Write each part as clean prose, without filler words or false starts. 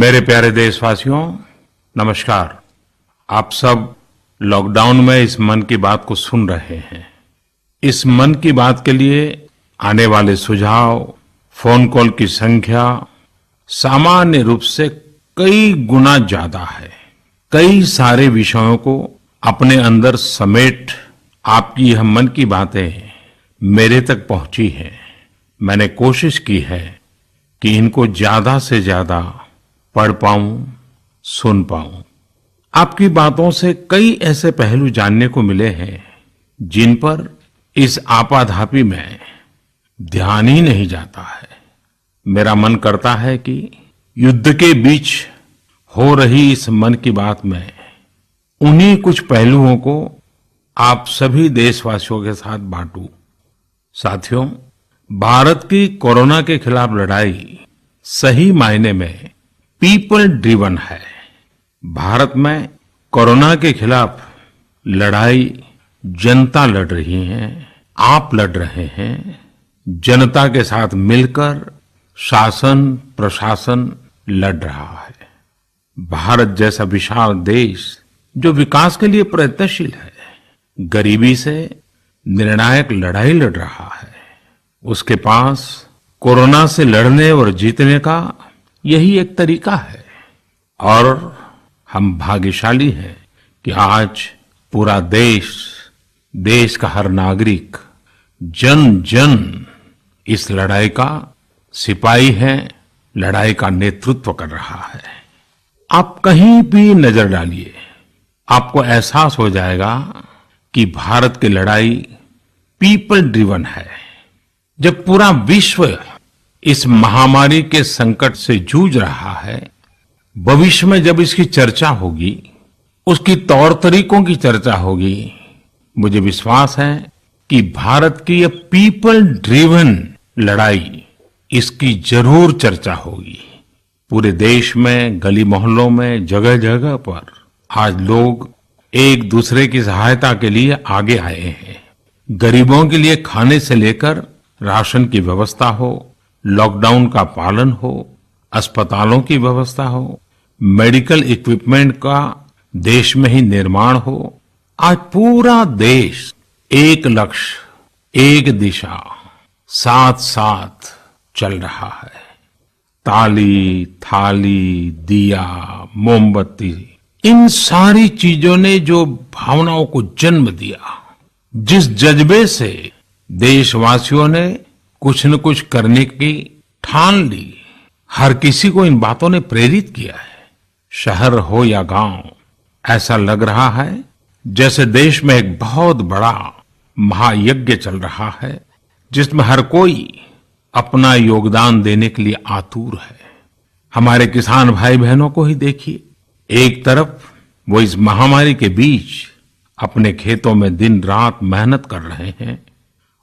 मेरे प्यारे देशवासियों, नमस्कार। आप सब लॉकडाउन में इस मन की बात को सुन रहे हैं। इस मन की बात के लिए आने वाले सुझाव, फोन कॉल की संख्या सामान्य रूप से कई गुना ज्यादा है। कई सारे विषयों को अपने अंदर समेट आपकी यह मन की बातें मेरे तक पहुंची हैं। मैंने कोशिश की है कि इनको ज्यादा से ज्यादा पढ़ पाऊं, सुन पाऊं। आपकी बातों से कई ऐसे पहलू जानने को मिले हैं जिन पर इस आपाधापी में ध्यान ही नहीं जाता है। मेरा मन करता है कि युद्ध के बीच हो रही इस मन की बात में उन्हीं कुछ पहलुओं को आप सभी देशवासियों के साथ बांटूं। साथियों, भारत की कोरोना के खिलाफ लड़ाई सही मायने में पीपल ड्रिवन है। भारत में कोरोना के खिलाफ लड़ाई जनता लड़ रही है, आप लड़ रहे हैं। जनता के साथ मिलकर शासन प्रशासन लड़ रहा है। भारत जैसा विशाल देश जो विकास के लिए प्रयत्नशील है, गरीबी से निर्णायक लड़ाई लड़ रहा है। उसके पास कोरोना से लड़ने और जीतने का यही एक तरीका है। और हम भाग्यशाली हैं कि आज पूरा देश का हर नागरिक, जन जन इस लड़ाई का सिपाही है, लड़ाई का नेतृत्व कर रहा है। आप कहीं भी नजर डालिए, आपको एहसास हो जाएगा कि भारत की लड़ाई पीपल ड्रिवन है। जब पूरा विश्व इस महामारी के संकट से जूझ रहा है, भविष्य में जब इसकी चर्चा होगी, उसकी तौर तरीकों की चर्चा होगी, मुझे विश्वास है कि भारत की यह पीपल ड्रिवन लड़ाई, इसकी जरूर चर्चा होगी। पूरे देश में, गली मोहल्लों में, जगह जगह पर आज लोग एक दूसरे की सहायता के लिए आगे आए हैं। गरीबों के लिए खाने से लेकर राशन की व्यवस्था हो, लॉकडाउन का पालन हो, अस्पतालों की व्यवस्था हो, मेडिकल इक्विपमेंट का देश में ही निर्माण हो। आज पूरा देश एक लक्ष्य, एक दिशा, साथ साथ चल रहा है। ताली, थाली, दिया, मोमबत्ती, इन सारी चीजों ने जो भावनाओं को जन्म दिया, जिस जज्बे से देशवासियों ने कुछ न कुछ करने की ठान ली, हर किसी को इन बातों ने प्रेरित किया है। शहर हो या गांव, ऐसा लग रहा है जैसे देश में एक बहुत बड़ा महायज्ञ चल रहा है, जिसमें हर कोई अपना योगदान देने के लिए आतुर है। हमारे किसान भाई बहनों को ही देखिए, एक तरफ वो इस महामारी के बीच अपने खेतों में दिन रात मेहनत कर रहे हैं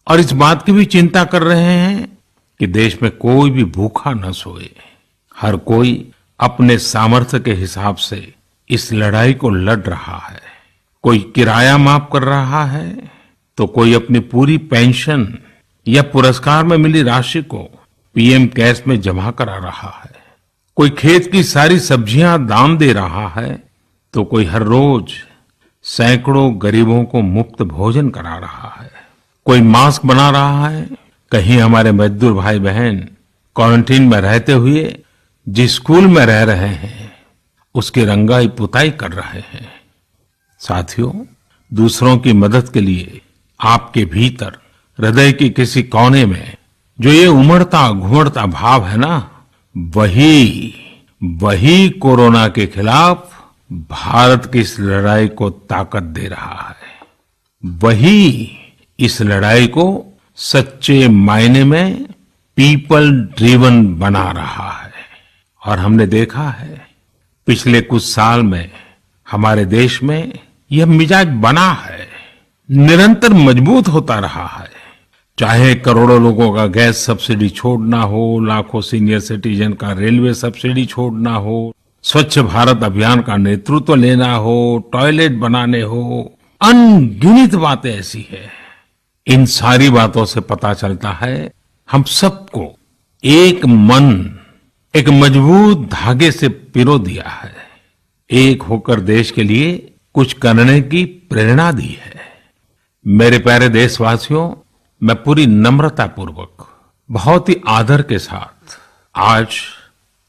और इस बात की भी चिंता कर रहे हैं कि देश में कोई भी भूखा न सोए। हर कोई अपने सामर्थ्य के हिसाब से इस लड़ाई को लड़ रहा है। कोई किराया माफ कर रहा है, तो कोई अपनी पूरी पेंशन या पुरस्कार में मिली राशि को पीएम केयर्स में जमा करा रहा है। कोई खेत की सारी सब्जियां दान दे रहा है, तो कोई हर रोज सैकड़ों गरीबों को मुफ्त भोजन करा रहा है। कोई मास्क बना रहा है। कहीं हमारे मजदूर भाई बहन क्वारंटीन में रहते हुए जिस स्कूल में रह रहे हैं, उसकी रंगाई पुताई कर रहे हैं। साथियों, दूसरों की मदद के लिए आपके भीतर हृदय की किसी कोने में जो ये उमड़ता घुमड़ता भाव है ना, वही कोरोना के खिलाफ भारत की इस लड़ाई को ताकत दे रहा है। वही इस लड़ाई को सच्चे मायने में पीपल ड्रिवन बना रहा है। और हमने देखा है पिछले कुछ साल में हमारे देश में यह मिजाज बना है, निरंतर मजबूत होता रहा है। चाहे करोड़ों लोगों का गैस सब्सिडी छोड़ना हो, लाखों सीनियर सिटीजन का रेलवे सब्सिडी छोड़ना हो, स्वच्छ भारत अभियान का नेतृत्व लेना हो, टॉयलेट बनाने हो, अनगिनत बातें ऐसी है। इन सारी बातों से पता चलता है हम सबको एक मन, एक मजबूत धागे से पिरो दिया है, एक होकर देश के लिए कुछ करने की प्रेरणा दी है। मेरे प्यारे देशवासियों, मैं पूरी नम्रता पूर्वक, बहुत ही आदर के साथ आज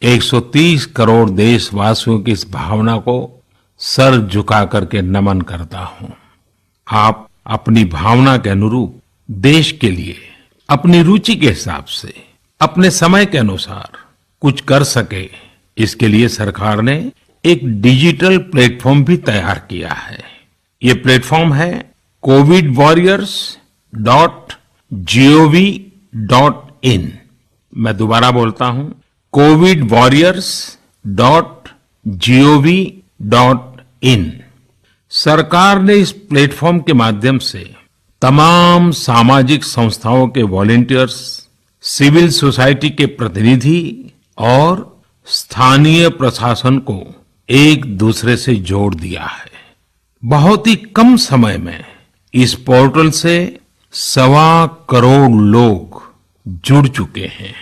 130 करोड़ देशवासियों की इस भावना को सर झुका करके नमन करता हूं। आप अपनी भावना के अनुरूप देश के लिए अपनी रुचि के हिसाब से, अपने समय के अनुसार कुछ कर सके, इसके लिए सरकार ने एक डिजिटल प्लेटफॉर्म भी तैयार किया है। ये प्लेटफॉर्म है covidwarriors.gov.in। मैं दोबारा बोलता हूं, covidwarriors.gov.in। सरकार ने इस प्लेटफॉर्म के माध्यम से तमाम सामाजिक संस्थाओं के वॉलंटियर्स, सिविल सोसाइटी के प्रतिनिधि और स्थानीय प्रशासन को एक दूसरे से जोड़ दिया है। बहुत ही कम समय में इस पोर्टल से 1.25 करोड़ लोग जुड़ चुके हैं।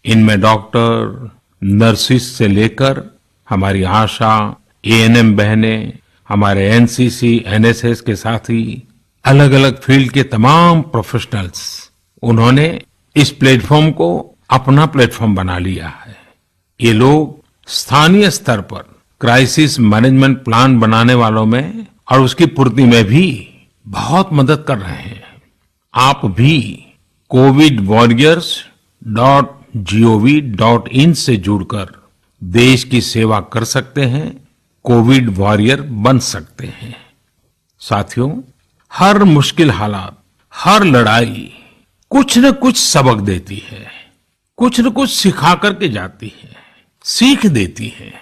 इनमें डॉक्टर, नर्सिस से लेकर हमारी आशा, एएनएम बहनें, हमारे एनसीसी, एनएसएस के साथी, अलग अलग फील्ड के तमाम प्रोफेशनल्स, उन्होंने इस प्लेटफॉर्म को अपना प्लेटफॉर्म बना लिया है। ये लोग स्थानीय स्तर पर क्राइसिस मैनेजमेंट प्लान बनाने वालों में और उसकी पूर्ति में भी बहुत मदद कर रहे हैं। आप भी covidwarriors.gov.in से जुड़कर देश की सेवा कर सकते हैं, कोविड वॉरियर बन सकते हैं। साथियों, हर मुश्किल हालात, हर लड़ाई कुछ न कुछ सबक देती है, कुछ न कुछ सिखा करके जाती है, सीख देती है,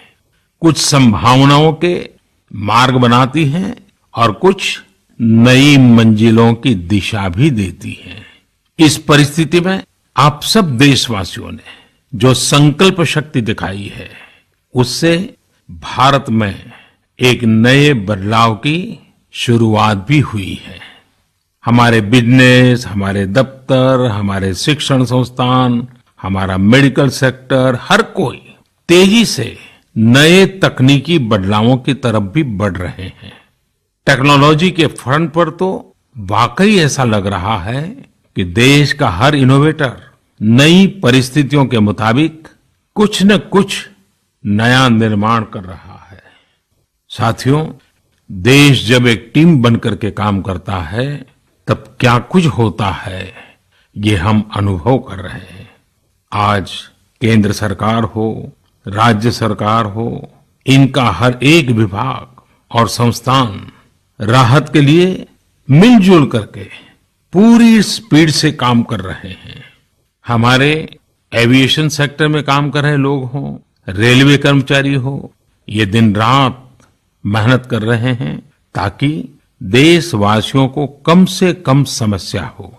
कुछ संभावनाओं के मार्ग बनाती है और कुछ नई मंजिलों की दिशा भी देती है। इस परिस्थिति में आप सब देशवासियों ने जो संकल्प शक्ति दिखाई है, उससे भारत में एक नए बदलाव की शुरुआत भी हुई है। हमारे बिजनेस, हमारे दफ्तर, हमारे शिक्षण संस्थान, हमारा मेडिकल सेक्टर, हर कोई तेजी से नए तकनीकी बदलावों की तरफ भी बढ़ रहे हैं। टेक्नोलॉजी के फ्रंट पर तो वाकई ऐसा लग रहा है कि देश का हर इनोवेटर नई परिस्थितियों के मुताबिक कुछ न कुछ नया निर्माण कर रहा है। साथियों, देश जब एक टीम बनकर के काम करता है, तब क्या कुछ होता है, ये हम अनुभव कर रहे हैं। आज केंद्र सरकार हो, राज्य सरकार हो, इनका हर एक विभाग और संस्थान राहत के लिए मिलजुल करके पूरी स्पीड से काम कर रहे हैं। हमारे एविएशन सेक्टर में काम कर रहे लोग हों, रेलवे कर्मचारी हो, ये दिन रात मेहनत कर रहे हैं ताकि देशवासियों को कम से कम समस्या हो।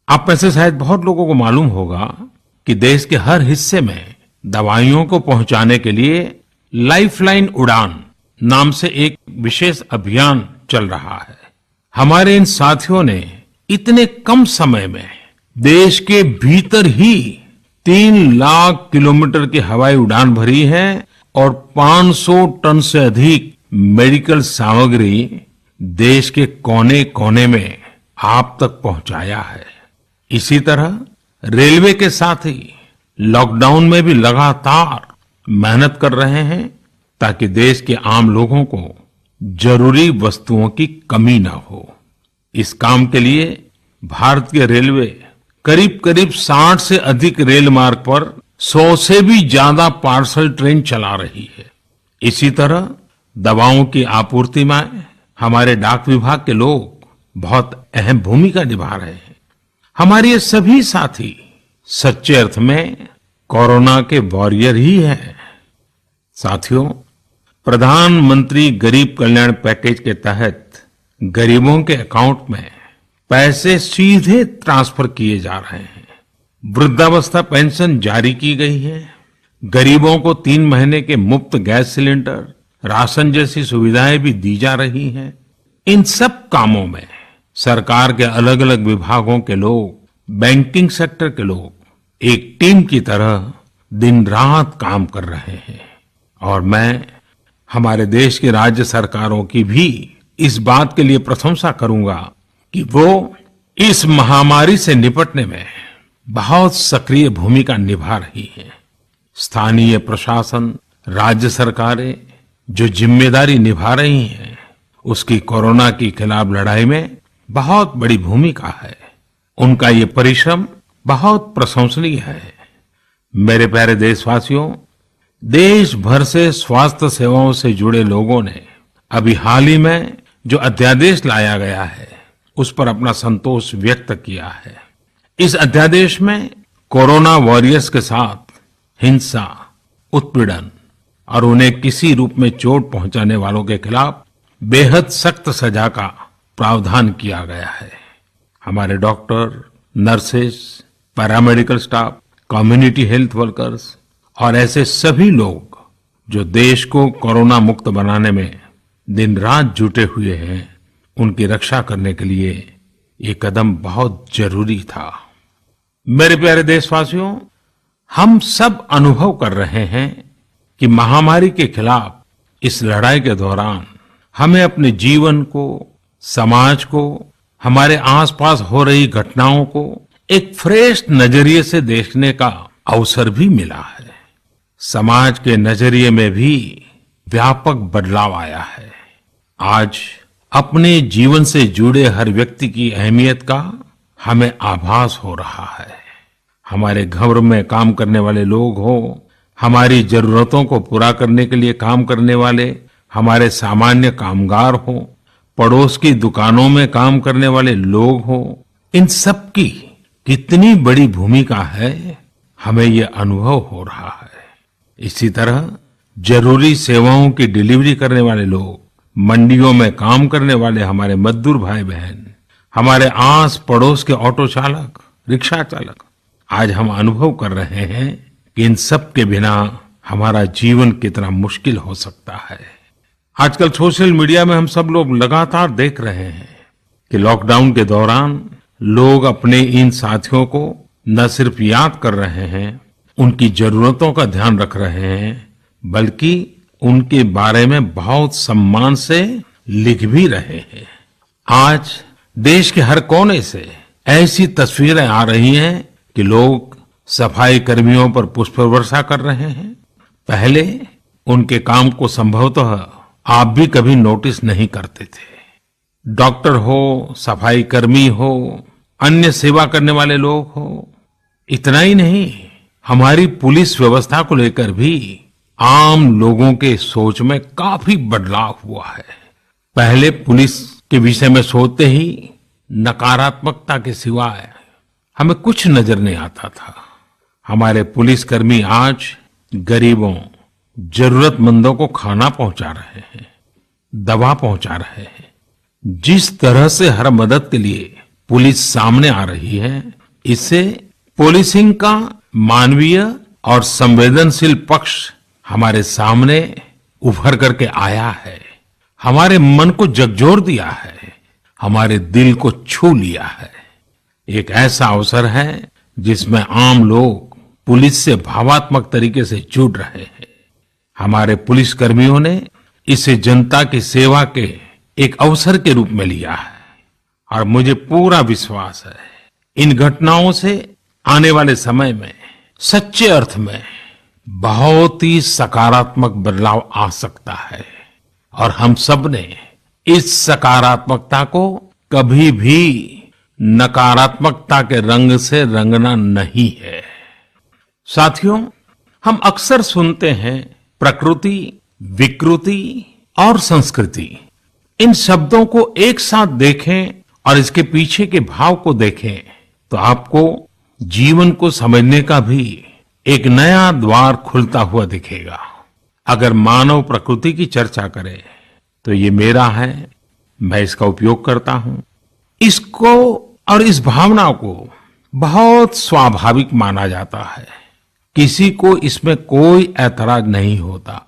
आप में से शायद बहुत लोगों को मालूम होगा कि देश के हर हिस्से में दवाइयों को पहुंचाने के लिए लाइफलाइन उड़ान नाम से एक विशेष अभियान चल रहा है। हमारे इन साथियों ने इतने कम समय में देश के भीतर ही 3 लाख किलोमीटर की हवाई उड़ान भरी है और 500 टन से अधिक मेडिकल सामग्री देश के कोने कोने में आप तक पहुंचाया है। इसी तरह रेलवे के साथी लॉकडाउन में भी लगातार मेहनत कर रहे हैं ताकि देश के आम लोगों को जरूरी वस्तुओं की कमी न हो। इस काम के लिए भारतीय रेलवे करीब करीब 60 से अधिक रेल मार्ग पर 100 से भी ज्यादा पार्सल ट्रेन चला रही है। इसी तरह दवाओं की आपूर्ति में हमारे डाक विभाग के लोग बहुत अहम भूमिका निभा रहे हैं। हमारे ये सभी साथी सच्चे अर्थ में कोरोना के वॉरियर ही हैं। साथियों, प्रधानमंत्री गरीब कल्याण पैकेज के तहत गरीबों के अकाउंट में पैसे सीधे ट्रांसफर किए जा रहे हैं। वृद्धावस्था पेंशन जारी की गई है। गरीबों को 3 महीने के मुफ्त गैस सिलेंडर, राशन जैसी सुविधाएं भी दी जा रही हैं। इन सब कामों में सरकार के अलग अलग विभागों के लोग, बैंकिंग सेक्टर के लोग एक टीम की तरह दिन रात काम कर रहे हैं और मैं हमारे देश की राज्य सरकारों की भी इस बात के लिए प्रशंसा करूंगा कि वो इस महामारी से निपटने में बहुत सक्रिय भूमिका निभा रही है। स्थानीय प्रशासन, राज्य सरकारें जो जिम्मेदारी निभा रही हैं, उसकी कोरोना के खिलाफ लड़ाई में बहुत बड़ी भूमिका है। उनका ये परिश्रम बहुत प्रशंसनीय है। मेरे प्यारे देशवासियों, देश भर से स्वास्थ्य सेवाओं से जुड़े लोगों ने अभी हाल ही में जो अध्यादेश लाया गया है, उस पर अपना संतोष व्यक्त किया है। इस अध्यादेश में कोरोना वॉरियर्स के साथ हिंसा, उत्पीड़न और उन्हें किसी रूप में चोट पहुंचाने वालों के खिलाफ बेहद सख्त सजा का प्रावधान किया गया है। हमारे doctor, nurses, paramedical staff, community health workers और ऐसे सभी लोग जो देश को कोरोना मुक्त बनाने में दिन रात जुटे हुए हैं, उनकी रक्षा करने के लिए ये कदम बहुत जरूरी था। मेरे प्यारे देशवासियों, हम सब अनुभव कर रहे हैं कि महामारी के खिलाफ इस लड़ाई के दौरान हमें अपने जीवन को, समाज को, हमारे आसपास हो रही घटनाओं को एक फ्रेश नजरिए से देखने का अवसर भी मिला है। समाज के नजरिए में भी व्यापक बदलाव आया है। आज अपने जीवन से जुड़े हर व्यक्ति की अहमियत का हमें आभास हो रहा है। हमारे घर में काम करने वाले लोग हो, हमारी जरूरतों को पूरा करने के लिए काम करने वाले हमारे सामान्य कामगार हो, पड़ोस की दुकानों में काम करने वाले लोग हो, इन सब की कितनी बड़ी भूमिका है, हमें ये अनुभव हो रहा है। इसी तरह जरूरी सेवाओं की डिलीवरी करने वाले लोग, मंडियों में काम करने वाले हमारे मजदूर भाई बहन, हमारे आस पड़ोस के ऑटो चालक, रिक्शा चालक, आज हम अनुभव कर रहे हैं कि इन सब के बिना हमारा जीवन कितना मुश्किल हो सकता है। आजकल सोशल मीडिया में हम सब लोग लगातार देख रहे हैं कि लॉकडाउन के दौरान लोग अपने इन साथियों को न सिर्फ याद कर रहे हैं, उनकी जरूरतों का ध्यान रख रहे हैं, बल्कि उनके बारे में बहुत सम्मान से लिख भी रहे हैं। आज देश के हर कोने से ऐसी तस्वीरें आ रही हैं कि लोग सफाई कर्मियों पर पुष्प वर्षा कर रहे हैं। पहले उनके काम को संभवतः आप भी कभी नोटिस नहीं करते थे। डॉक्टर हो, सफाई कर्मी हो, अन्य सेवा करने वाले लोग हो, इतना ही नहीं, हमारी पुलिस व्यवस्था को लेकर भी आम लोगों के सोच में काफी बदलाव हुआ है। पहले पुलिस के विषय में सोचते ही नकारात्मकता के सिवाय हमें कुछ नजर नहीं आता था। हमारे पुलिसकर्मी आज गरीबों, जरूरतमंदों को खाना पहुंचा रहे हैं, दवा पहुंचा रहे हैं। जिस तरह से हर मदद के लिए पुलिस सामने आ रही है, इससे पुलिसिंग का मानवीय और संवेदनशील पक्ष हमारे सामने उभर करके आया है, हमारे मन को झकझोर दिया है, हमारे दिल को छू लिया है। एक ऐसा अवसर है जिसमें आम लोग पुलिस से भावात्मक तरीके से जुड़ रहे हैं। हमारे पुलिस कर्मियों ने इसे जनता की सेवा के एक अवसर के रूप में लिया है और मुझे पूरा विश्वास है इन घटनाओं से आने वाले समय में सच्चे अर्थ में बहुत ही सकारात्मक बदलाव आ सकता है और हम सब ने इस सकारात्मकता को कभी भी नकारात्मकता के रंग से रंगना नहीं है। साथियों, हम अक्सर सुनते हैं प्रकृति, विकृति और संस्कृति। इन शब्दों को एक साथ देखें और इसके पीछे के भाव को देखें तो आपको जीवन को समझने का भी एक नया द्वार खुलता हुआ दिखेगा। अगर मानव प्रकृति की चर्चा करें तो ये मेरा है, मैं इसका उपयोग करता हूं। इसको और इस भावना को बहुत स्वाभाविक माना जाता है, किसी को इसमें कोई ऐतराज नहीं होता।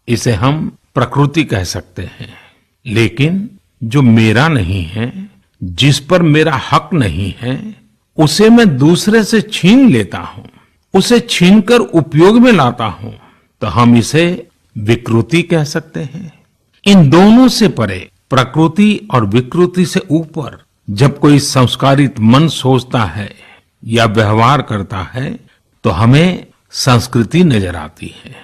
इसे हम प्रकृति कह सकते हैं। लेकिन जो मेरा नहीं है, जिस पर मेरा हक नहीं है, उसे मैं दूसरे से छीन लेता हूं, उसे छीनकर उपयोग में लाता हूं तो हम इसे विकृति कह सकते हैं। इन दोनों से परे, प्रकृति और विकृति से ऊपर जब कोई संस्कारित मन सोचता है या व्यवहार करता है तो हमें संस्कृति नजर आती है।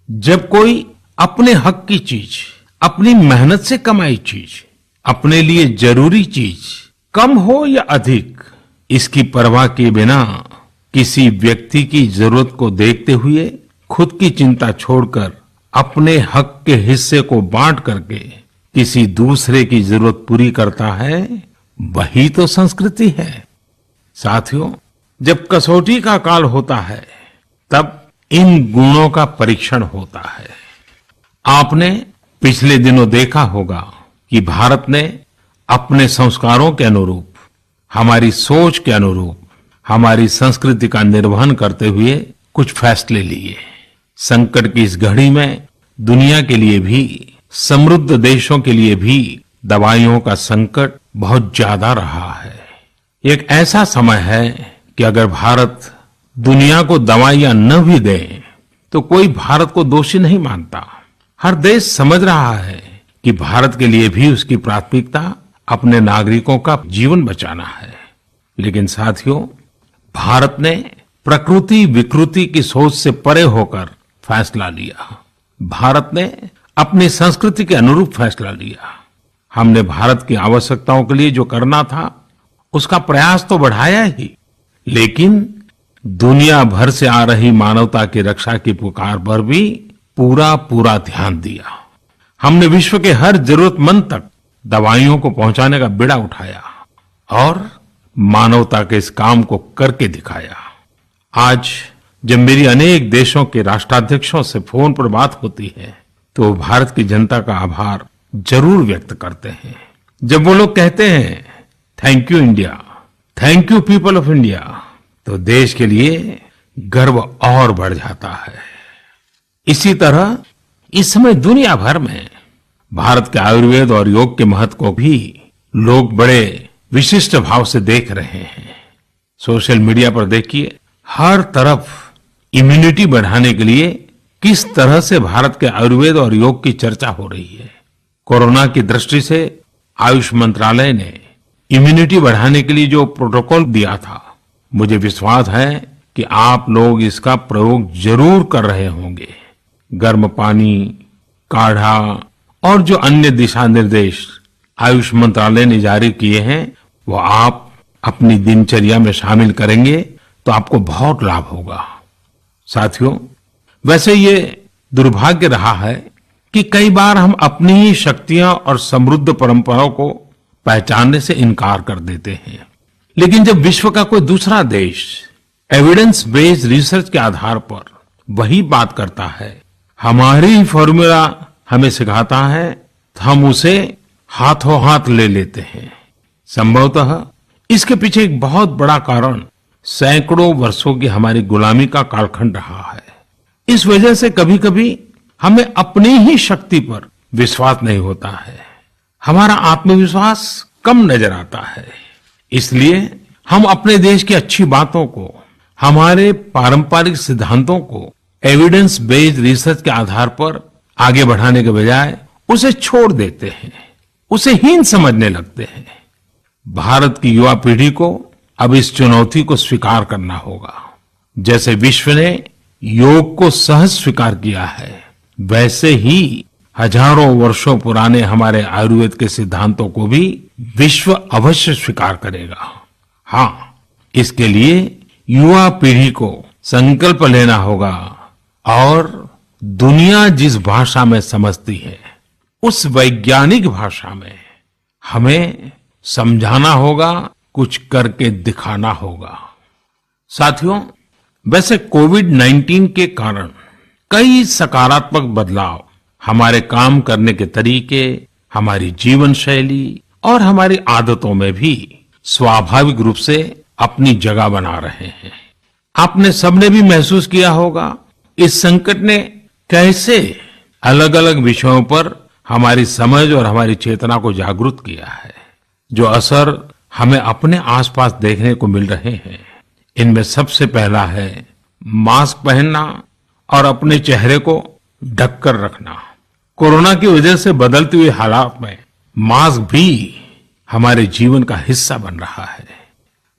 जब कोई अपने हक की चीज, अपनी मेहनत से कमाई चीज, अपने लिए जरूरी चीज कम हो या अधिक, इसकी परवाह किए बिना किसी व्यक्ति की जरूरत को देखते हुए खुद की चिंता छोड़कर अपने हक के हिस्से को बांट करके किसी दूसरे की जरूरत पूरी करता है, वही तो संस्कृति है। साथियों, जब कसौटी का काल होता है तब इन गुणों का परीक्षण होता है। आपने पिछले दिनों देखा होगा कि भारत ने अपने संस्कारों के अनुरूप, हमारी सोच के अनुरूप, हमारी संस्कृति का निर्वहन करते हुए कुछ फैसले लिए। संकट की इस घड़ी में दुनिया के लिए भी, समृद्ध देशों के लिए भी दवाइयों का संकट बहुत ज्यादा रहा है। एक ऐसा समय है कि अगर भारत दुनिया को दवाइयां न भी दे तो कोई भारत को दोषी नहीं मानता। हर देश समझ रहा है कि भारत के लिए भी उसकी प्राथमिकता अपने नागरिकों का जीवन बचाना है। लेकिन साथियों, भारत ने प्रकृति विकृति की सोच से परे होकर फैसला लिया। भारत ने अपनी संस्कृति के अनुरूप फैसला लिया। हमने भारत की आवश्यकताओं के लिए जो करना था उसका प्रयास तो बढ़ाया ही, लेकिन दुनिया भर से आ रही मानवता की रक्षा की पुकार पर भी पूरा ध्यान दिया। हमने विश्व के हर जरूरतमंद तक दवाइयों को पहुंचाने का बीड़ा उठाया और मानवता के इस काम को करके दिखाया। आज जब मेरी अनेक देशों के राष्ट्राध्यक्षों से फोन पर बात होती है तो वो भारत की जनता का आभार जरूर व्यक्त करते हैं। जब वो लोग कहते हैं thank you India, thank you people of India, तो देश के लिए गर्व और बढ़ जाता है। इसी तरह इस समय दुनिया भर में भारत के आयुर्वेद और योग के महत्व को भी लोग बड़े विशिष्ट भाव से देख रहे हैं। सोशल मीडिया पर देखिए, हर तरफ इम्यूनिटी बढ़ाने के लिए किस तरह से भारत के आयुर्वेद और योग की चर्चा हो रही है। कोरोना की दृष्टि से आयुष मंत्रालय ने इम्यूनिटी बढ़ाने के लिए जो प्रोटोकॉल दिया था, मुझे विश्वास है कि आप लोग इसका प्रयोग जरूर कर रहे होंगे। गर्म पानी, काढ़ा और जो अन्य दिशा निर्देश आयुष मंत्रालय ने जारी किए हैं वो आप अपनी दिनचर्या में शामिल करेंगे तो आपको बहुत लाभ होगा। साथियों, वैसे ये दुर्भाग्य रहा है कि कई बार हम अपनी ही शक्तियां और समृद्ध परंपराओं को पहचानने से इनकार कर देते हैं। लेकिन जब विश्व का कोई दूसरा देश एविडेंस बेस्ड रिसर्च के आधार पर वही बात करता है, हमारी ही फॉर्मूला हमें सिखाता है, तो हम उसे हाथों हाथ ले लेते हैं। संभवतः इसके पीछे एक बहुत बड़ा कारण सैकड़ों वर्षों की हमारी गुलामी का कालखंड रहा है। इस वजह से कभी कभी हमें अपनी ही शक्ति पर विश्वास नहीं होता है, हमारा आत्मविश्वास कम नजर आता है। इसलिए हम अपने देश की अच्छी बातों को, हमारे पारंपरिक सिद्धांतों को एविडेंस बेस्ड रिसर्च के आधार पर आगे बढ़ाने के बजाय उसे छोड़ देते हैं, उसे हीन समझने लगते हैं। भारत की युवा पीढ़ी को अब इस चुनौती को स्वीकार करना होगा। जैसे विश्व ने योग को सहज स्वीकार किया है, वैसे ही हजारों वर्षों पुराने हमारे आयुर्वेद के सिद्धांतों को भी विश्व अवश्य स्वीकार करेगा। हाँ, इसके लिए युवा पीढ़ी को संकल्प लेना होगा और दुनिया जिस भाषा में समझती है उस वैज्ञानिक भाषा में हमें समझाना होगा, कुछ करके दिखाना होगा। साथियों, वैसे कोविड-19 के कारण कई सकारात्मक बदलाव हमारे काम करने के तरीके, हमारी जीवन शैली और हमारी आदतों में भी स्वाभाविक रूप से अपनी जगह बना रहे हैं। आपने सबने भी महसूस किया होगा इस संकट ने कैसे अलग अलग विषयों पर हमारी समझ और हमारी चेतना को जागरूक किया है। जो असर हमें अपने आसपास देखने को मिल रहे हैं, इनमें सबसे पहला है मास्क पहनना और अपने चेहरे को ढककर रखना। कोरोना की वजह से बदलते हुए हालात में मास्क भी हमारे जीवन का हिस्सा बन रहा है।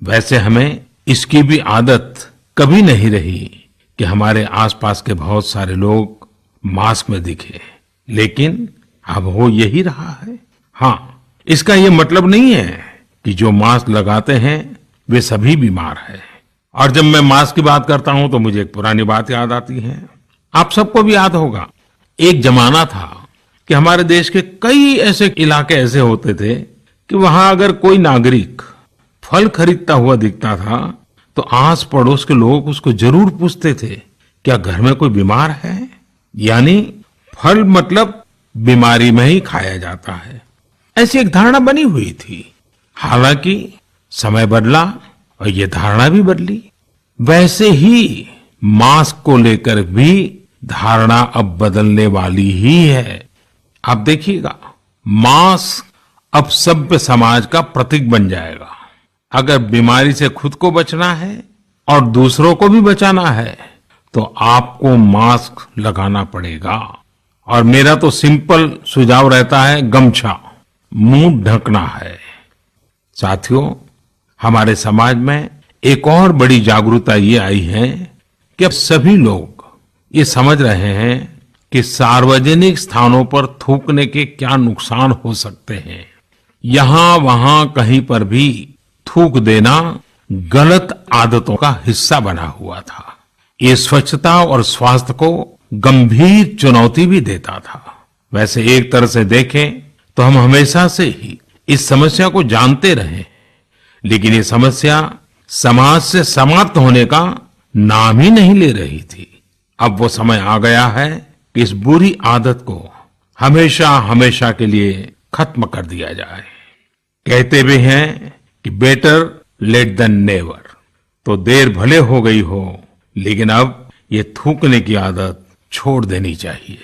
वैसे हमें इसकी भी आदत कभी नहीं रही कि हमारे आसपास के बहुत सारे लोग मास्क में दिखे, लेकिन अब हो यही रहा है। हाँ, इसका ये मतलब नहीं है कि जो मास्क लगाते हैं वे सभी बीमार हैं। और जब मैं मास्क की बात करता हूं तो मुझे एक पुरानी बात याद आती है। आप सबको भी याद होगा, एक जमाना था कि हमारे देश के कई ऐसे इलाके ऐसे होते थे कि वहां अगर कोई नागरिक फल खरीदता हुआ दिखता था तो आस पड़ोस के लोग उसको जरूर पूछते थे, क्या घर में कोई बीमार है? यानी फल मतलब बीमारी में ही खाया जाता है, ऐसी एक धारणा बनी हुई थी। हालांकि समय बदला और ये धारणा भी बदली। वैसे ही मास्क को लेकर भी धारणा अब बदलने वाली ही है। आप देखिएगा, मास्क अब सभ्य समाज का प्रतीक बन जाएगा। अगर बीमारी से खुद को बचना है और दूसरों को भी बचाना है तो आपको मास्क लगाना पड़ेगा। और मेरा तो सिंपल सुझाव रहता है, गमछा, मुंह ढकना है। साथियों, हमारे समाज में एक और बड़ी जागरूकता ये आई है कि अब सभी लोग ये समझ रहे हैं कि सार्वजनिक स्थानों पर थूकने के क्या नुकसान हो सकते हैं। यहां वहां कहीं पर भी थूक देना गलत आदतों का हिस्सा बना हुआ था। ये स्वच्छता और स्वास्थ्य को गंभीर चुनौती भी देता था। वैसे एक तरह से देखें तो हम हमेशा से ही इस समस्या को जानते रहे, लेकिन ये समस्या समाज से समाप्त होने का नाम ही नहीं ले रही थी। अब वो समय आ गया है कि इस बुरी आदत को हमेशा हमेशा के लिए खत्म कर दिया जाए। कहते भी हैं कि बेटर लेट देन नेवर। तो देर भले हो गई हो, लेकिन अब ये थूकने की आदत छोड़ देनी चाहिए।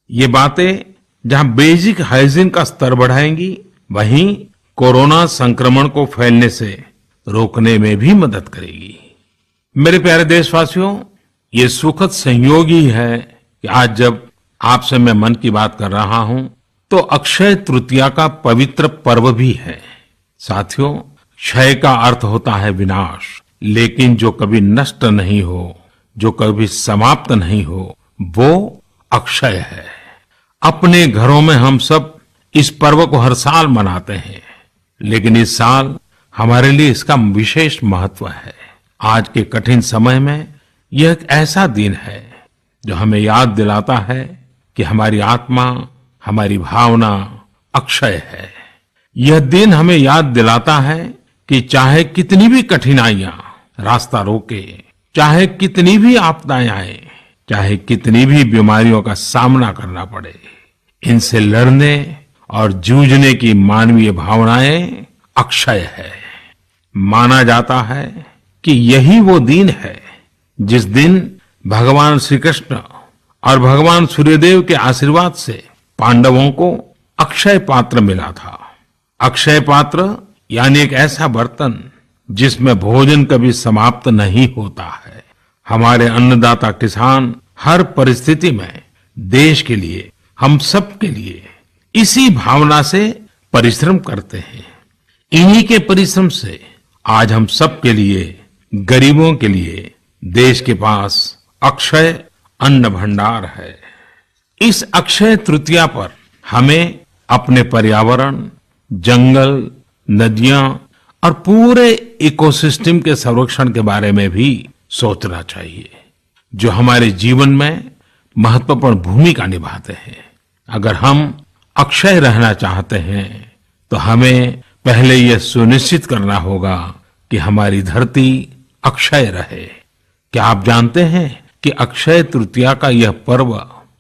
ये बातें जहां बेसिक हाइजीन का स्तर बढ़ाएंगी, वहीं कोरोना संक्रमण को फैलने से रोकने में भी मदद करेगी। मेरे प्यारे देशवासियों, ये सुखद संयोग ही है कि आज जब आपसे मैं मन की बात कर रहा हूं तो अक्षय तृतीया का पवित्र पर्व भी है। साथियों, क्षय का अर्थ होता है विनाश, लेकिन जो कभी नष्ट नहीं हो, जो कभी समाप्त नहीं हो, वो अक्षय है। अपने घरों में हम सब इस पर्व को हर साल मनाते हैं, लेकिन इस साल हमारे लिए इसका विशेष महत्व है। आज के कठिन समय में यह एक ऐसा दिन है जो हमें याद दिलाता है कि हमारी आत्मा, हमारी भावना अक्षय है। यह दिन हमें याद दिलाता है कि चाहे कितनी भी कठिनाइयां रास्ता रोके, चाहे कितनी भी आपदाएं आए, चाहे कितनी भी बीमारियों का सामना करना पड़े, इनसे लड़ने और जूझने की मानवीय भावनाएं अक्षय है। माना जाता है कि यही वो दिन है जिस दिन भगवान श्री कृष्ण और भगवान सूर्यदेव के आशीर्वाद से पांडवों को अक्षय पात्र मिला था। अक्षय पात्र यानी एक ऐसा बर्तन जिसमें भोजन कभी समाप्त नहीं होता है। हमारे अन्नदाता किसान हर परिस्थिति में देश के लिए, हम सब के लिए इसी भावना से परिश्रम करते हैं। इन्हीं के परिश्रम से आज हम सब के लिए, गरीबों के लिए देश के पास अक्षय अन्न भंडार है। इस अक्षय तृतीया पर हमें अपने पर्यावरण, जंगल, नदियां और पूरे इकोसिस्टम के संरक्षण के बारे में भी सोचना चाहिए, जो हमारे जीवन में महत्वपूर्ण भूमिका निभाते हैं। अगर हम अक्षय रहना चाहते हैं तो हमें पहले यह सुनिश्चित करना होगा कि हमारी धरती अक्षय रहे। क्या आप जानते हैं कि अक्षय तृतीया का यह पर्व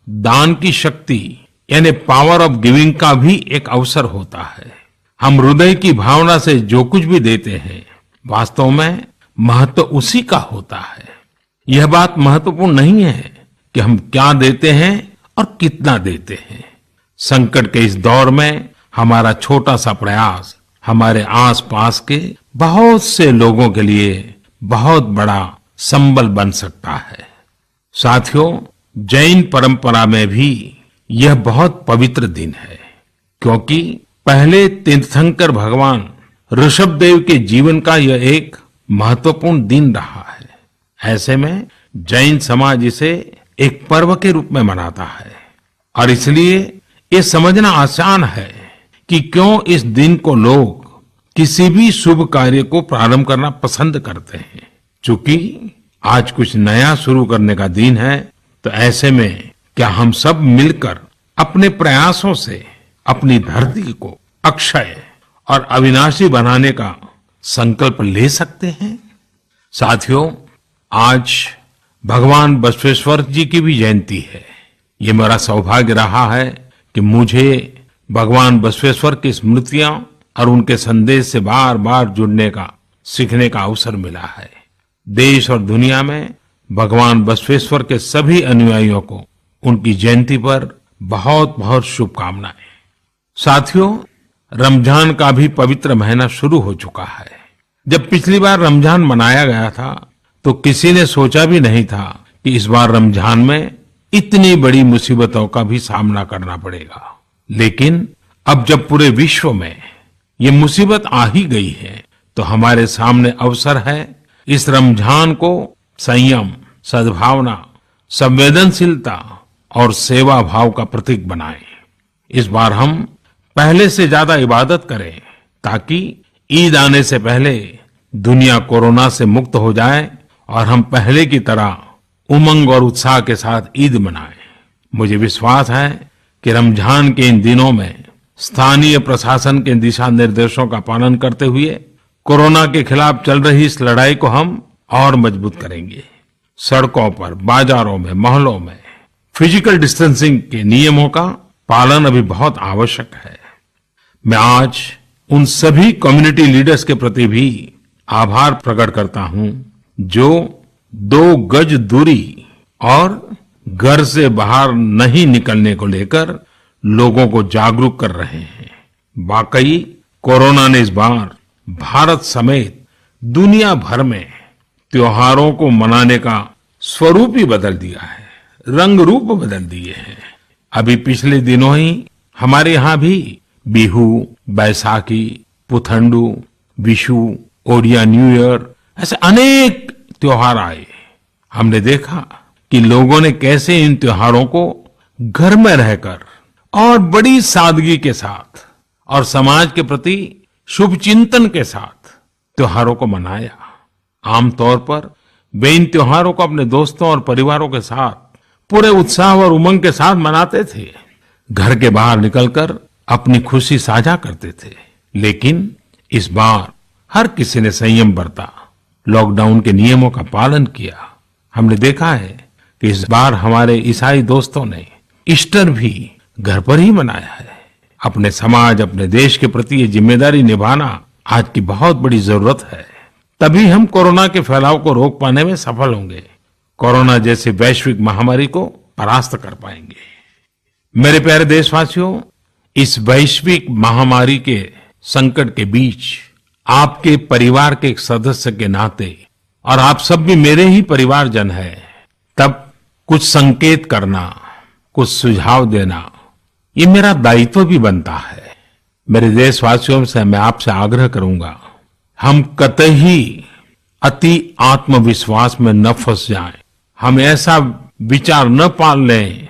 दान की शक्ति यानी पावर ऑफ गिविंग का भी एक अवसर होता है। हम हृदय की भावना से जो कुछ भी देते हैं, वास्तव में महत्व उसी का होता है। यह बात महत्वपूर्ण नहीं है कि हम क्या देते हैं और कितना देते हैं। संकट के इस दौर में हमारा छोटा सा प्रयास हमारे आसपास के बहुत से लोगों के लिए बहुत बड़ा संबल बन सकता है। साथियों, जैन परंपरा में भी यह बहुत पवित्र दिन है, क्योंकि पहले तीर्थंकर भगवान ऋषभदेव के जीवन का यह एक महत्वपूर्ण दिन रहा है। ऐसे में जैन समाज इसे एक पर्व के रूप में मनाता है और इसलिए ये समझना आसान है कि क्यों इस दिन को लोग किसी भी शुभ कार्य को प्रारंभ करना पसंद करते हैं। चूंकि आज कुछ नया शुरू करने का दिन है, तो ऐसे में क्या हम सब मिलकर अपने प्रयासों से अपनी धरती को अक्षय और अविनाशी बनाने का संकल्प ले सकते हैं। साथियों, आज भगवान बसवेश्वर जी की भी जयंती है। ये मेरा सौभाग्य रहा है कि मुझे भगवान बसवेश्वर की स्मृतियां और उनके संदेश से बार बार जुड़ने का, सीखने का अवसर मिला है। देश और दुनिया में भगवान बसवेश्वर के सभी अनुयायियों को उनकी जयंती पर बहुत बहुत शुभकामनाएं। साथियों, रमजान का भी पवित्र महीना शुरू हो चुका है। जब पिछली बार रमजान मनाया गया था तो किसी ने सोचा भी नहीं था कि इस बार रमजान में इतनी बड़ी मुसीबतों का भी सामना करना पड़ेगा। लेकिन अब जब पूरे विश्व में ये मुसीबत आ ही गई है, तो हमारे सामने अवसर है इस रमजान को संयम, सद्भावना, संवेदनशीलता और सेवा भाव का प्रतीक बनाएं। इस बार हम पहले से ज्यादा इबादत करें ताकि ईद आने से पहले दुनिया कोरोना से मुक्त हो जाए और हम पहले की तरह उमंग और उत्साह के साथ ईद मनाएं। मुझे विश्वास है कि रमजान के इन दिनों में स्थानीय प्रशासन के दिशा निर्देशों का पालन करते हुए कोरोना के खिलाफ चल रही इस लड़ाई को हम और मजबूत करेंगे। सड़कों पर, बाजारों में, मोहल्लों में फिजिकल डिस्टेंसिंग के नियमों का पालन अभी बहुत आवश्यक है। मैं आज उन सभी कम्युनिटी लीडर्स के प्रति भी आभार प्रकट करता हूं जो 2 गज दूरी और घर से बाहर नहीं निकलने को लेकर लोगों को जागरूक कर रहे हैं। वाकई कोरोना ने इस बार भारत समेत दुनिया भर में त्योहारों को मनाने का स्वरूप ही बदल दिया है, रंग रूप बदल दिए हैं। अभी पिछले दिनों ही हमारे यहाँ भी बिहू, बैसाखी, पुथंडू, विशु, ओडिया न्यू ईयर ऐसे अनेक त्योहार आए। हमने देखा कि लोगों ने कैसे इन त्योहारों को घर में रहकर और बड़ी सादगी के साथ और समाज के प्रति शुभ चिंतन के साथ त्योहारों को मनाया। आमतौर पर वे इन त्योहारों को अपने दोस्तों और परिवारों के साथ पूरे उत्साह और उमंग के साथ मनाते थे, घर के बाहर निकलकर अपनी खुशी साझा करते थे। लेकिन इस बार हर किसी ने संयम बरता, लॉकडाउन के नियमों का पालन किया। हमने देखा है कि इस बार हमारे ईसाई दोस्तों ने ईस्टर भी घर पर ही मनाया है। अपने समाज, अपने देश के प्रति ये जिम्मेदारी निभाना आज की बहुत बड़ी जरूरत है। तभी हम कोरोना के फैलाव को रोक पाने में सफल होंगे, कोरोना जैसी वैश्विक महामारी को परास्त कर पाएंगे। मेरे प्यारे देशवासियों, इस वैश्विक महामारी के संकट के बीच आपके परिवार के एक सदस्य के नाते, और आप सब भी मेरे ही परिवारजन हैं, तब कुछ संकेत करना, कुछ सुझाव देना, ये मेरा दायित्व भी बनता है। मेरे देशवासियों से मैं आपसे आग्रह करूंगा, हम कतई अति आत्मविश्वास में न फंस जाएं। हम ऐसा विचार न पाल लें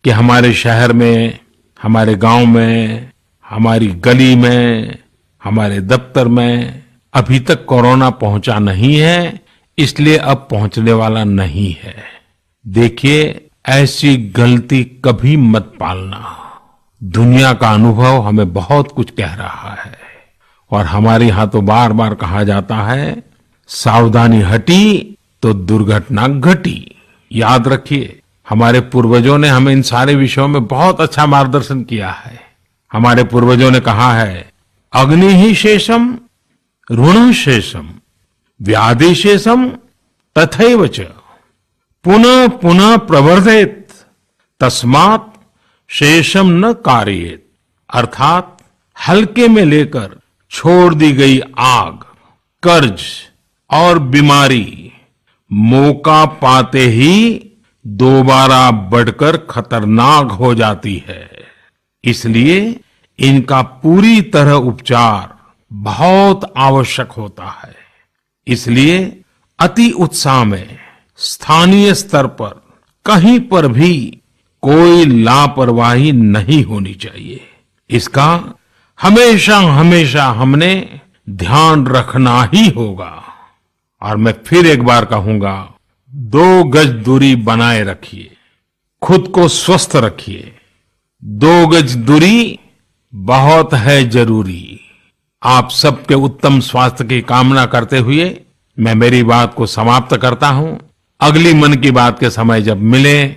कि हमारे शहर में, हमारे गांव में, हमारी गली में, हमारे दफ्तर में अभी तक कोरोना पहुंचा नहीं है, इसलिए अब पहुंचने वाला नहीं है। देखिए, ऐसी गलती कभी मत पालना। दुनिया का अनुभव हमें बहुत कुछ कह रहा है और हमारे यहाँ तो बार बार कहा जाता है, सावधानी हटी तो दुर्घटना घटी। याद रखिए, हमारे पूर्वजों ने हमें इन सारे विषयों में बहुत अच्छा मार्गदर्शन किया है। हमारे पूर्वजों ने कहा है, अग्नि ही शेषम ऋण शेषम व्याधि शेषम तथैव च पुनः पुनः प्रवर्धेत तस्मात् शेषम न कार्येत। अर्थात हल्के में लेकर छोड़ दी गई आग, कर्ज और बीमारी मौका पाते ही दोबारा बढ़कर खतरनाक हो जाती है। इसलिए इनका पूरी तरह उपचार बहुत आवश्यक होता है। इसलिए अति उत्साह में स्थानीय स्तर पर कहीं पर भी कोई लापरवाही नहीं होनी चाहिए। इसका हमेशा हमेशा हमने ध्यान रखना ही होगा। और मैं फिर एक बार कहूंगा, 2 गज दूरी बनाए रखिए, खुद को स्वस्थ रखिए। 2 गज दूरी बहुत है जरूरी। आप सबके उत्तम स्वास्थ्य की कामना करते हुए मैं मेरी बात को समाप्त करता हूं। अगली मन की बात के समय जब मिले